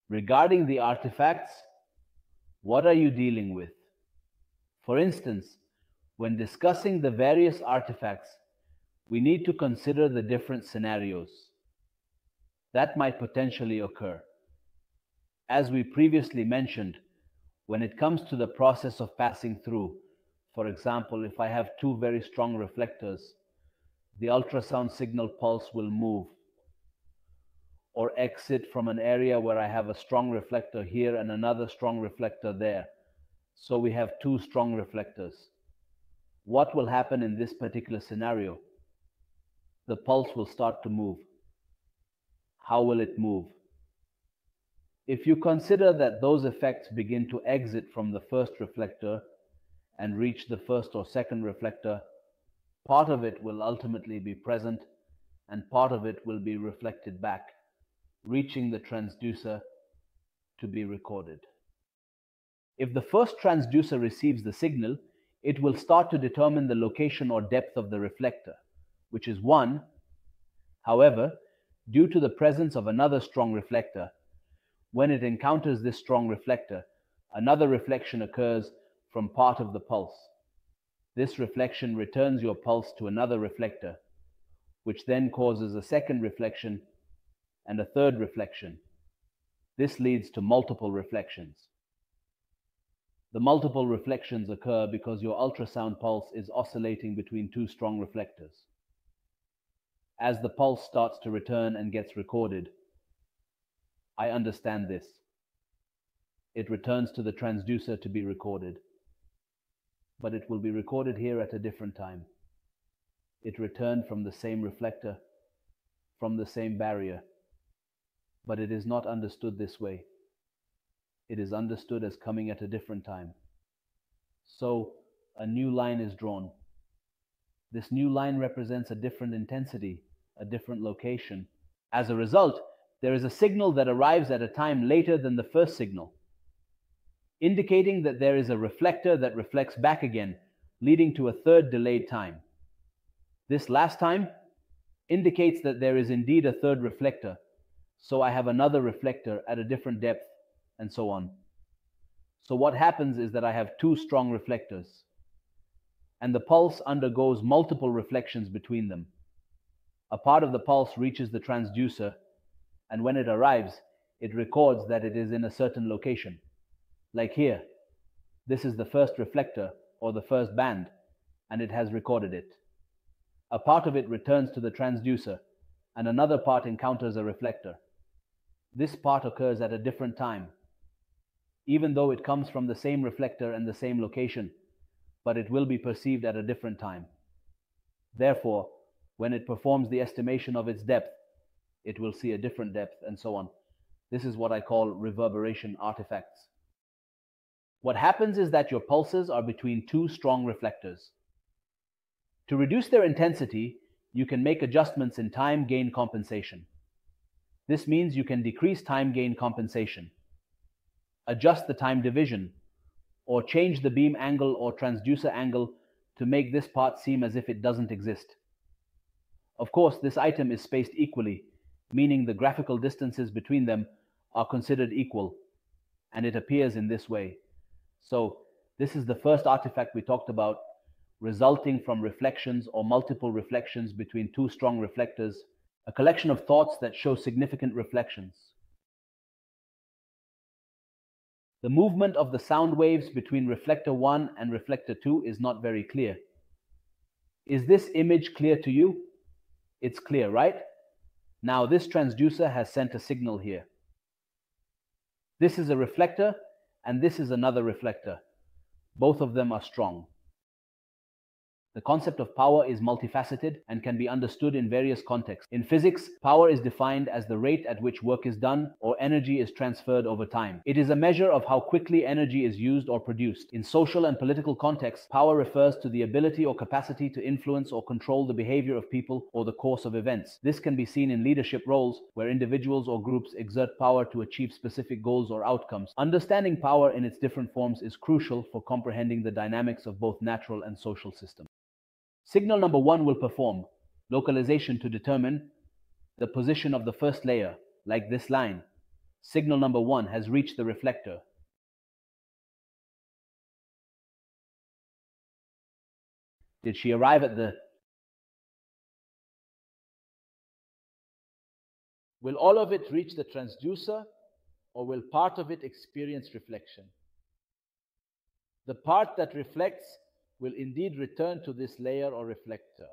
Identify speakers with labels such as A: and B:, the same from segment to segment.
A: Regarding the artifacts, what are you dealing with? For instance, when discussing the various artifacts, we need to consider the different scenarios that might potentially occur. As we previously mentioned, when it comes to the process of passing through, for example, if I have two very strong reflectors, the ultrasound signal pulse will move or exit from an area where I have a strong reflector here and another strong reflector there. So we have two strong reflectors. What will happen in this particular scenario? The pulse will start to move. How will it move? If you consider that those effects begin to exit from the first reflector and reach the first or second reflector, part of it will ultimately be present and part of it will be reflected back, reaching the transducer to be recorded. If the first transducer receives the signal, it will start to determine the location or depth of the reflector, which is 1. However, due to the presence of another strong reflector, when it encounters this strong reflector, another reflection occurs from part of the pulse. This reflection returns your pulse to another reflector, which then causes a second reflection and a third reflection. This leads to multiple reflections. The multiple reflections occur because your ultrasound pulse is oscillating between two strong reflectors. As the pulse starts to return and gets recorded, I understand this. It returns to the transducer to be recorded, but it will be recorded here at a different time. It returned from the same reflector, from the same barrier, but it is not understood this way. It is understood as coming at a different time. So a new line is drawn. This new line represents a different intensity, a different location. As a result, there is a signal that arrives at a time later than the first signal, indicating that there is a reflector that reflects back again, leading to a third delayed time. This last time indicates that there is indeed a third reflector, so I have another reflector at a different depth, and so on. So what happens is that I have two strong reflectors, and the pulse undergoes multiple reflections between them. A part of the pulse reaches the transducer, and when it arrives, it records that it is in a certain location. Like here, this is the first reflector, or the first band, and it has recorded it. A part of it returns to the transducer, and another part encounters a reflector. This part occurs at a different time, even though it comes from the same reflector and the same location, but it will be perceived at a different time. Therefore, when it performs the estimation of its depth, it will see a different depth, and so on. This is what I call reverberation artifacts. What happens is that your pulses are between two strong reflectors. To reduce their intensity, you can make adjustments in time gain compensation. This means you can decrease time gain compensation, adjust the time division, or change the beam angle or transducer angle to make this part seem as if it doesn't exist. Of course, this item is spaced equally, meaning the graphical distances between them are considered equal, and it appears in this way. So, this is the first artifact we talked about, resulting from reflections or multiple reflections between two strong reflectors, a collection of thoughts that show significant reflections. The movement of the sound waves between reflector 1 and reflector 2 is not very clear. Is this image clear to you? It's clear, right? Now this transducer has sent a signal here. This is a reflector, and this is another reflector. Both of them are strong. The concept of power is multifaceted and can be understood in various contexts. In physics, power is defined as the rate at which work is done or energy is transferred over time. It is a measure of how quickly energy is used or produced. In social and political contexts, power refers to the ability or capacity to influence or control the behavior of people or the course of events. This can be seen in leadership roles, where individuals or groups exert power to achieve specific goals or outcomes. Understanding power in its different forms is crucial for comprehending the dynamics of both natural and social systems. Signal number 1 will perform localization to determine the position of the first layer, like this line. Signal number 1 has reached the reflector. Did she arrive at the... Will all of it reach the transducer, or will part of it experience reflection? The part that reflects will indeed return to this layer or reflector.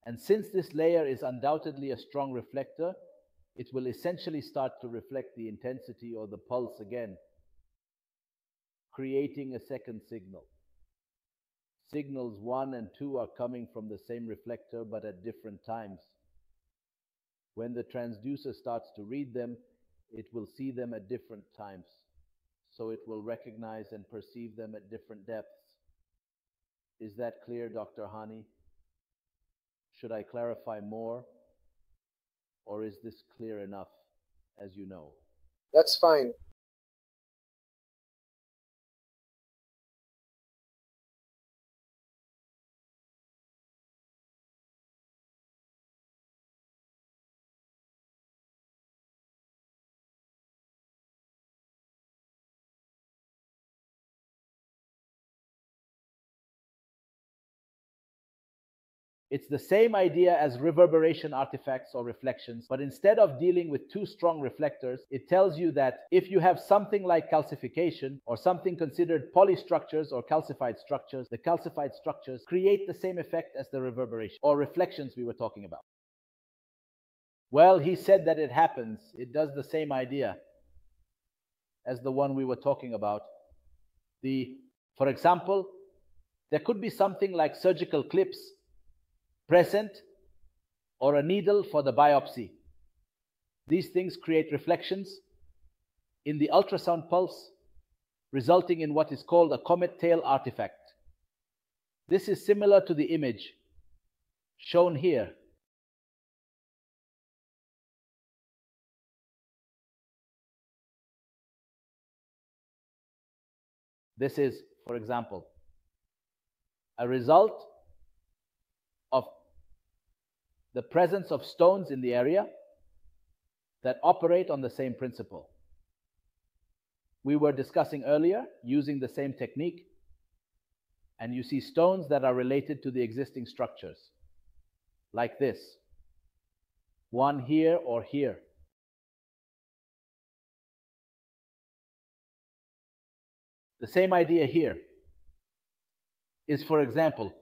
A: And since this layer is undoubtedly a strong reflector, it will essentially start to reflect the intensity or the pulse again, creating a second signal. Signals 1 and 2 are coming from the same reflector but at different times. When the transducer starts to read them, it will see them at different times, so it will recognize and perceive them at different depths. Is that clear, Dr. Hani? Should I clarify more, or is this clear enough, as you know?
B: That's fine.
A: It's the same idea as reverberation artifacts or reflections, but instead of dealing with two strong reflectors, it tells you that if you have something like calcification or something considered polystructures or calcified structures, the calcified structures create the same effect as the reverberation or reflections we were talking about. Well, he said that it happens. It does the same idea as the one we were talking about. For example, there could be something like surgical clips present, or a needle for the biopsy. These things create reflections in the ultrasound pulse, resulting in what is called a comet tail artifact. This is similar to the image shown here. This is, for example, a result of the presence of stones in the area that operate on the same principle. We were discussing earlier using the same technique, and you see stones that are related to the existing structures, like this, one here or here. The same idea here is, for example,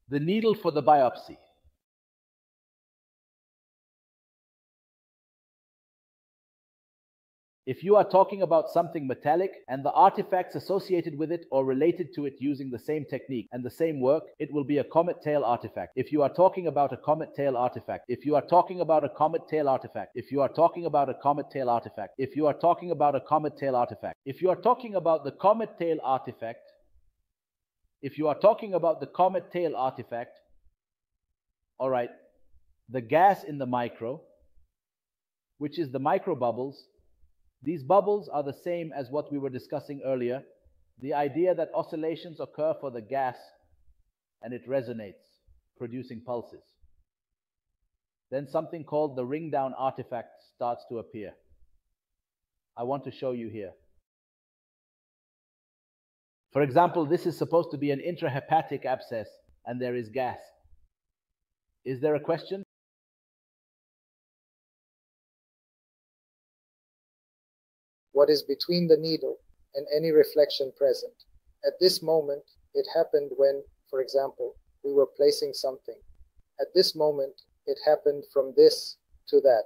A: the needle for the biopsy. If you are talking about something metallic and the artifacts associated with it or related to it using the same technique and the same work, it will be a comet tail artifact. If you are talking about a comet tail artifact, if you are talking about a comet tail artifact, if you are talking about a comet tail artifact, if you are talking about a comet tail artifact, if you are talking about the comet tail artifact, if you are talking about the comet tail artifact, all right, the gas in the micro, which is the micro bubbles, these bubbles are the same as what we were discussing earlier, the idea that oscillations occur for the gas and it resonates, producing pulses. Then something called the ring down artifact starts to appear. I want to show you here. For example, this is supposed to be an intrahepatic abscess and there is gas. Is there a question?
B: What is between the needle and any reflection present? At this moment, it happened when, for example, we were placing something. At this moment, it happened from this to that,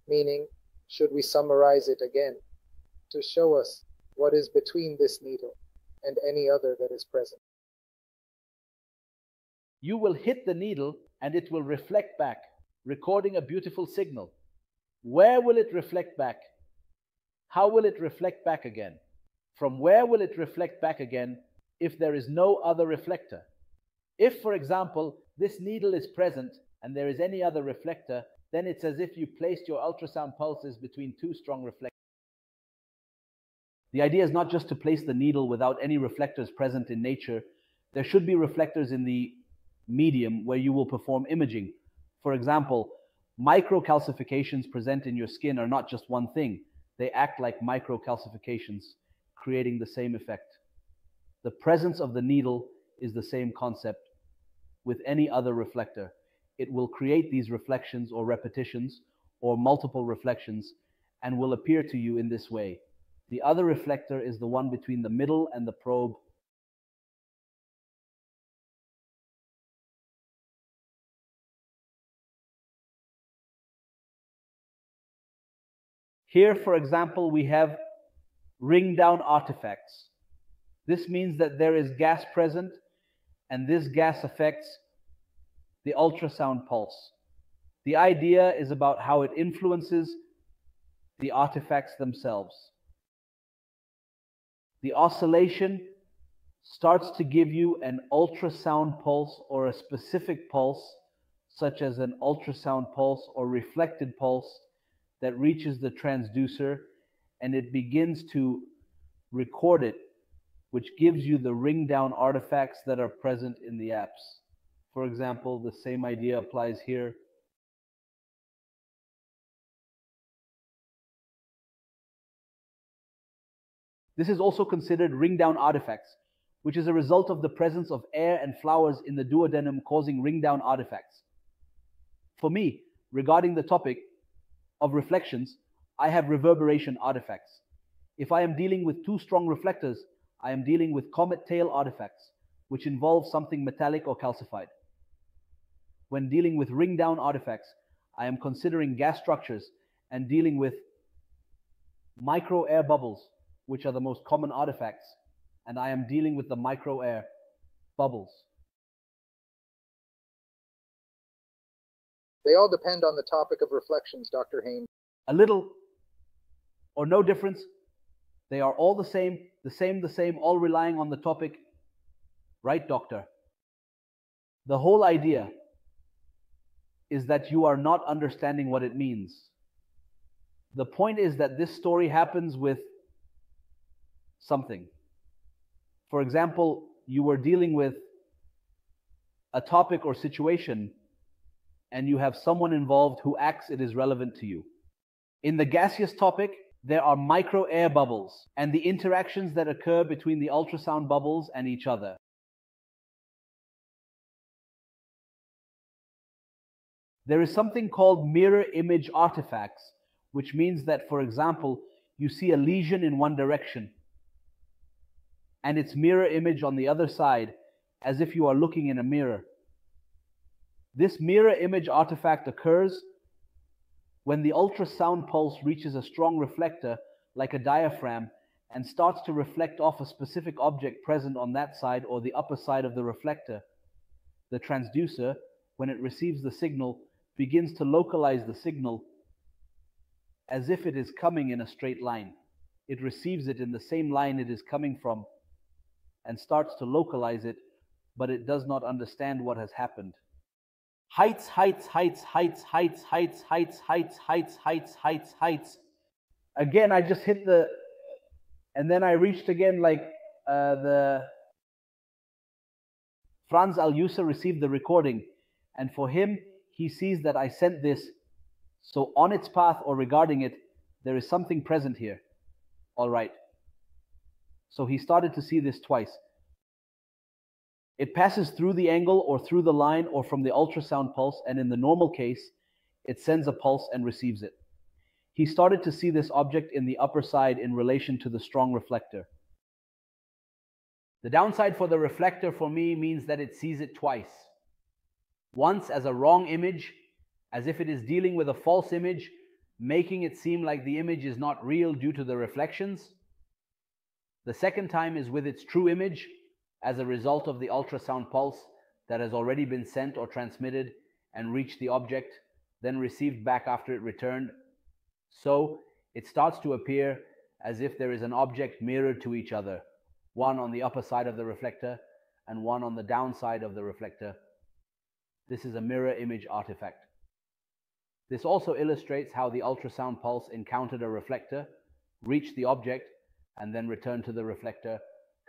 B: meaning, should we summarize it again, to show us what is between this needle and any other that is present.
A: You will hit the needle and it will reflect back, recording a beautiful signal. Where will it reflect back? How will it reflect back again? From where will it reflect back again if there is no other reflector? If, for example, this needle is present and there is any other reflector, then it's as if you placed your ultrasound pulses between two strong reflectors. The idea is not just to place the needle without any reflectors present in nature. There should be reflectors in the medium where you will perform imaging. For example, Microcalcifications present in your skin are not just one thing. They act like microcalcifications, creating the same effect. The presence of the needle is the same concept with any other reflector. It will create these reflections or repetitions or multiple reflections and will appear to you in this way. The other reflector is the one between the middle and the probe. Here, for example, we have ring down artifacts. This means that there is gas present, and this gas affects the ultrasound pulse. The idea is about how it influences the artifacts themselves. The oscillation starts to give you an ultrasound pulse or a specific pulse, such as an ultrasound pulse or reflected pulse that reaches the transducer, and it begins to record it, which gives you the ring down artifacts that are present in the apse. For example, the same idea applies here. This is also considered ring down artifacts, which is a result of the presence of air and flowers in the duodenum causing ring down artifacts. For me, regarding the topic of reflections, I have reverberation artifacts. If I am dealing with two strong reflectors, I am dealing with comet tail artifacts, which involve something metallic or calcified. When dealing with ring down artifacts, I am considering gas structures and dealing with micro air bubbles, which are the most common artifacts, and I am dealing with the micro air bubbles.
B: They all depend on the topic of reflections, Dr. Haim.
A: A little or no difference. They are all the same, all relying on the topic. Right, doctor? The whole idea is that you are not understanding what it means. The point is that this story happens with something. For example, you were dealing with a topic or situation, and you have someone involved who acts it is relevant to you. In the gaseous topic, there are micro air bubbles and the interactions that occur between the ultrasound bubbles and each other. There is something called mirror image artifacts, which means that, for example, you see a lesion in one direction and its mirror image on the other side, as if you are looking in a mirror. This mirror image artifact occurs when the ultrasound pulse reaches a strong reflector, like a diaphragm, and starts to reflect off a specific object present on that side or the upper side of the reflector. The transducer, when it receives the signal, begins to localize the signal as if it is coming in a straight line. It receives it in the same line it is coming from and starts to localize it, but it does not understand what has happened. Heights. Again, I just hit the, and then I reached again like the Franz Al-Yusa received the recording, and for him, he sees that I sent this. So on its path or regarding it, there is something present here. All right. So he started to see this twice. It passes through the angle or through the line or from the ultrasound pulse, and in the normal case, it sends a pulse and receives it. He started to see this object in the upper side in relation to the strong reflector. The downside for the reflector for me means that it sees it twice. Once as a wrong image, as if it is dealing with a false image, making it seem like the image is not real due to the reflections. The second time is with its true image, as a result of the ultrasound pulse that has already been sent or transmitted and reached the object, then received back after it returned. So it starts to appear as if there is an object mirrored to each other, one on the upper side of the reflector and one on the downside of the reflector. This is a mirror image artifact. This also illustrates how the ultrasound pulse encountered a reflector, reached the object, and then returned to the reflector,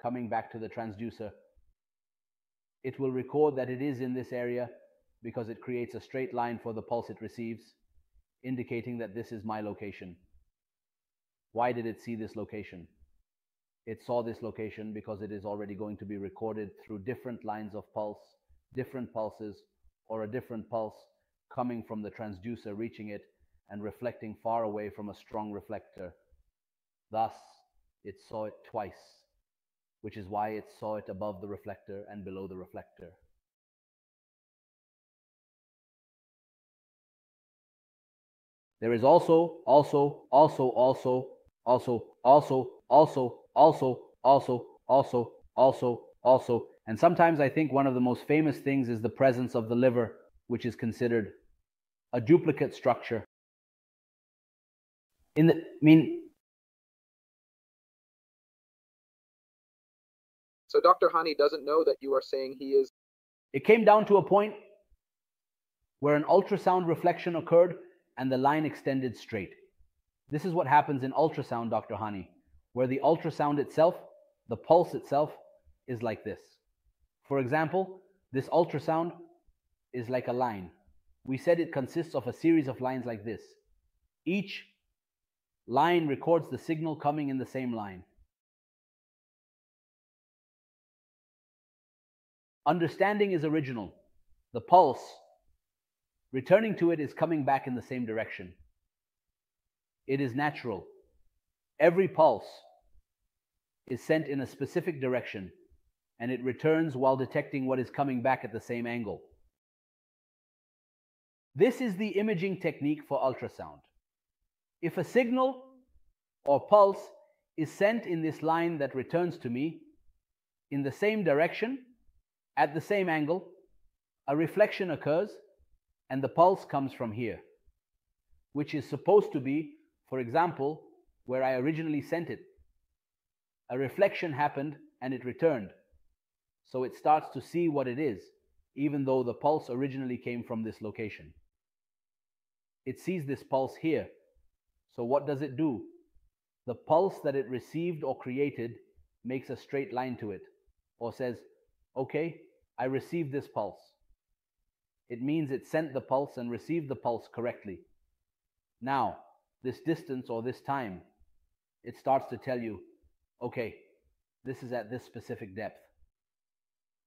A: coming back to the transducer. It will record that it is in this area, because it creates a straight line for the pulse it receives, indicating that this is my location. Why did it see this location? It saw this location because it is already going to be recorded through different lines of pulse, different pulses, or a different pulse coming from the transducer, reaching it and reflecting far away from a strong reflector. Thus, it saw it twice, which is why it saw it above the reflector and below the reflector. There is also, and sometimes I think one of the most famous things is the presence of the liver, which is considered a duplicate structure.
C: So Dr. Hani doesn't know that you are saying he is...
A: It came down to a point where an ultrasound reflection occurred and the line extended straight. This is what happens in ultrasound, Dr. Hani, where the ultrasound itself, the pulse itself, is like this. For example, this ultrasound is like a line. We said it consists of a series of lines like this. Each line records the signal coming in the same line. Understanding is original. The pulse, returning to it, is coming back in the same direction. It is natural. Every pulse is sent in a specific direction, and it returns while detecting what is coming back at the same angle. This is the imaging technique for ultrasound. If a signal or pulse is sent in this line that returns to me in the same direction, at the same angle, a reflection occurs and the pulse comes from here, which is supposed to be, for example, where I originally sent it. A reflection happened and it returned, so it starts to see what it is, even though the pulse originally came from this location. It sees this pulse here, so what does it do? The pulse that it received or created makes a straight line to it, or says, okay, I received this pulse. It means it sent the pulse and received the pulse correctly. Now, this distance or this time, it starts to tell you, okay, this is at this specific depth.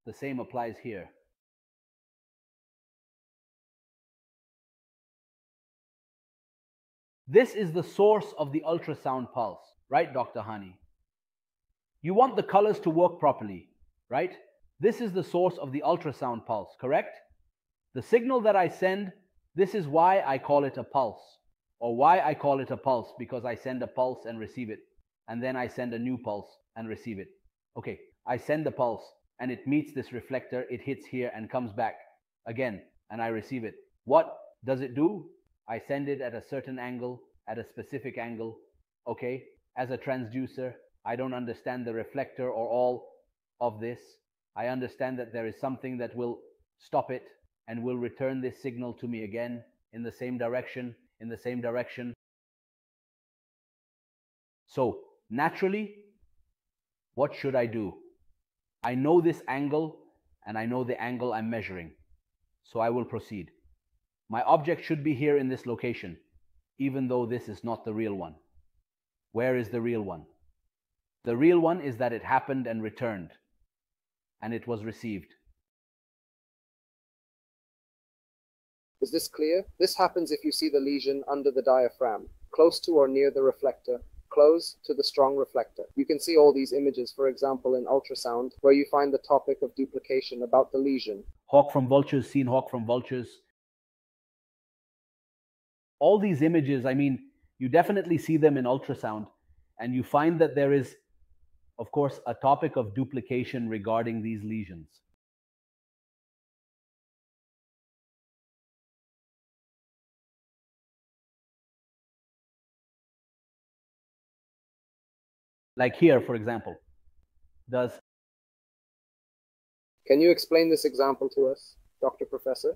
A: The same applies here. This is the source of the ultrasound pulse, right, Dr. Hani? You want the colors to work properly, right? This is the source of the ultrasound pulse, correct? The signal that I send, this is why I call it a pulse, or why I call it a pulse, because I send a pulse and receive it, and then I send a new pulse and receive it. Okay, I send the pulse, and it meets this reflector, it hits here and comes back again, and I receive it. What does it do? I send it at a certain angle, at a specific angle. Okay, as a transducer, I don't understand the reflector or all of this. I understand that there is something that will stop it and will return this signal to me again in the same direction, So, naturally, what should I do? I know this angle and I know the angle I'm measuring, so I will proceed. My object should be here in this location, even though this is not the real one. Where is the real one? The real one is that it happened and returned, and it was received.
C: Is this clear? This happens if you see the lesion under the diaphragm, close to or near the reflector, close to the strong reflector. You can see all these images, for example, in ultrasound, where you find the topic of duplication about the lesion.
A: Hawk from vultures, seen hawk from vultures. All these images, you definitely see them in ultrasound, and you find that there is, of course, a topic of duplication regarding these lesions. Like here, for example,
C: Can you explain this example to us, Dr. Professor?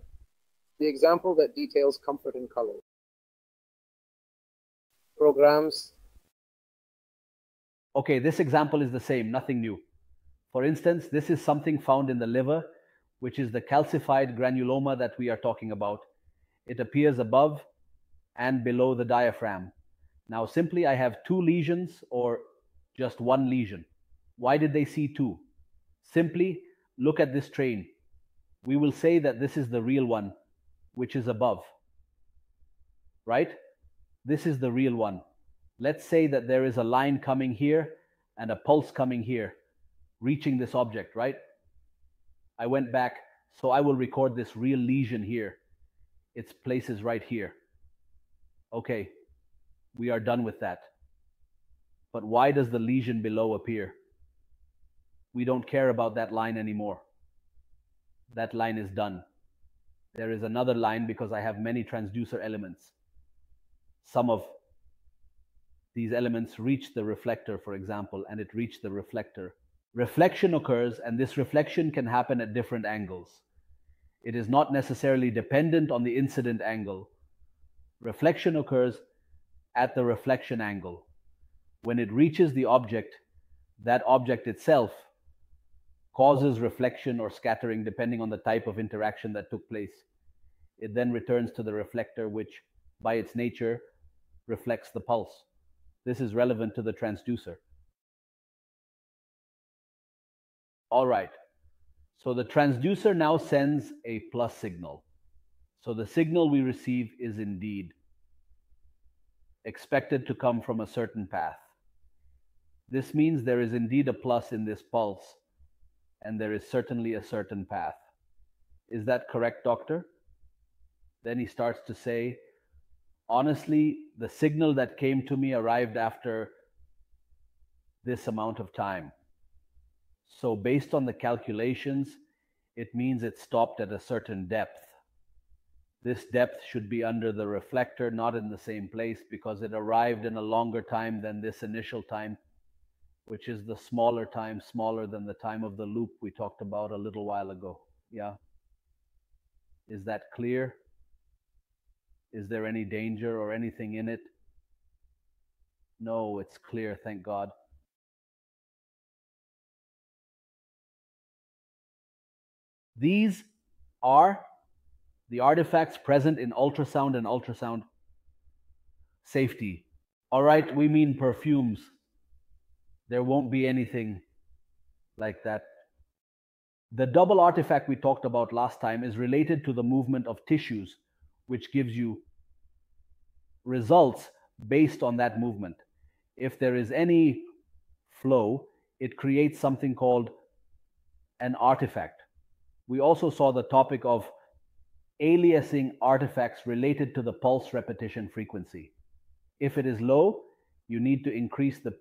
C: The example that details comfort in color. Programs.
A: Okay, this example is the same, nothing new. For instance, this is something found in the liver which is the calcified granuloma that we are talking about. It appears above and below the diaphragm. Now, simply I have two lesions or just one lesion. Why did they see two? Simply look at this train. We will say that this is the real one, which is above, right? This is the real one. Let's say that there is a line coming here and a pulse coming here, reaching this object, right? I went back, so I will record this real lesion here. Its place is right here. Okay, we are done with that. But why does the lesion below appear? We don't care about that line anymore. That line is done. There is another line because I have many transducer elements. Some of these elements reach the reflector, for example, and it reached the reflector. Reflection occurs, and this reflection can happen at different angles. It is not necessarily dependent on the incident angle. Reflection occurs at the reflection angle. When it reaches the object, that object itself causes reflection or scattering depending on the type of interaction that took place. It then returns to the reflector, which by its nature reflects the pulse. This is relevant to the transducer. All right, so the transducer now sends a plus signal. So the signal we receive is indeed expected to come from a certain path. This means there is indeed a plus in this pulse, and there is certainly a certain path. Is that correct, doctor? Then he starts to say, honestly, the signal that came to me arrived after this amount of time. So based on the calculations, it means it stopped at a certain depth. This depth should be under the reflector, not in the same place, because it arrived in a longer time than this initial time, which is the smaller time, smaller than the time of the loop we talked about a little while ago. Yeah? Is that clear? Is there any danger or anything in it? No, it's clear, thank God. These are the artifacts present in ultrasound and ultrasound safety. All right, we mean perfumes. There won't be anything like that. The double artifact we talked about last time is related to the movement of tissues, which gives you results based on that movement. If there is any flow, it creates something called an artifact. We also saw the topic of aliasing artifacts related to the pulse repetition frequency. If it is low, you need to increase the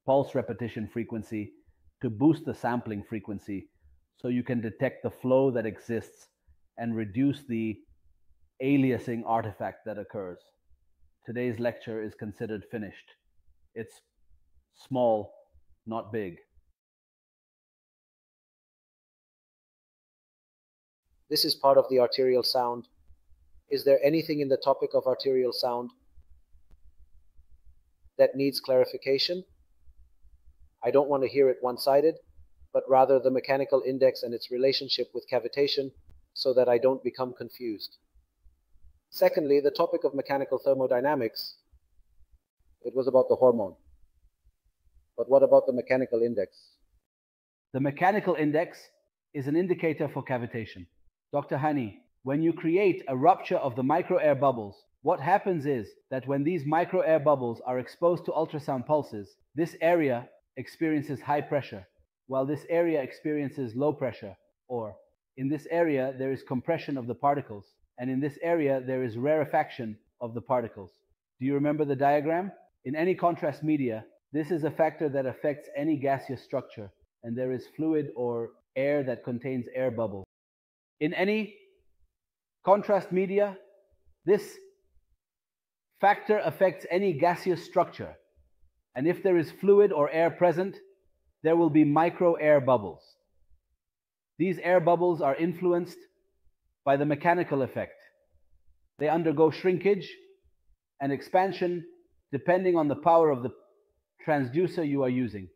A: pulse repetition frequency to boost the sampling frequency so you can detect the flow that exists and reduce the aliasing artifact that occurs. Today's lecture is considered finished. It's small, not big.
B: This is part of the arterial sound. Is there anything in the topic of arterial sound that needs clarification? I don't want to hear it one-sided, but rather the mechanical index and its relationship with cavitation so that I don't become confused. Secondly, the topic of mechanical thermodynamics, it was about the hormone. But what about the mechanical index?
A: The mechanical index is an indicator for cavitation. Dr. Hani, when you create a rupture of the micro-air bubbles, what happens is that when these micro-air bubbles are exposed to ultrasound pulses, this area experiences high pressure, while this area experiences low pressure, or in this area there is compression of the particles, and in this area there is rarefaction of the particles. Do you remember the diagram? In any contrast media, this is a factor that affects any gaseous structure, and there is fluid or air that contains air bubbles. In any contrast media, this factor affects any gaseous structure, and if there is fluid or air present, there will be micro-air bubbles. These air bubbles are influenced by the mechanical effect. They undergo shrinkage and expansion depending on the power of the transducer you are using.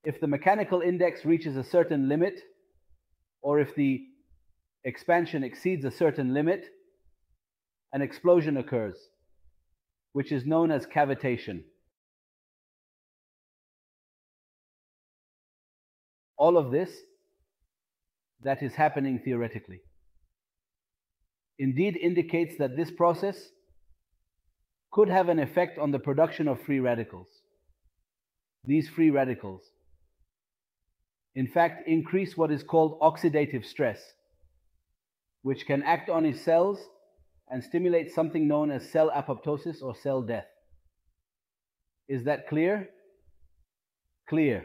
A: If the mechanical index reaches a certain limit, or if the expansion exceeds a certain limit, an explosion occurs, which is known as cavitation. All of this, that is happening theoretically, indeed indicates that this process could have an effect on the production of free radicals. These free radicals, in fact, increase what is called oxidative stress, which can act on its cells and stimulate something known as cell apoptosis or cell death. Is that clear? Clear.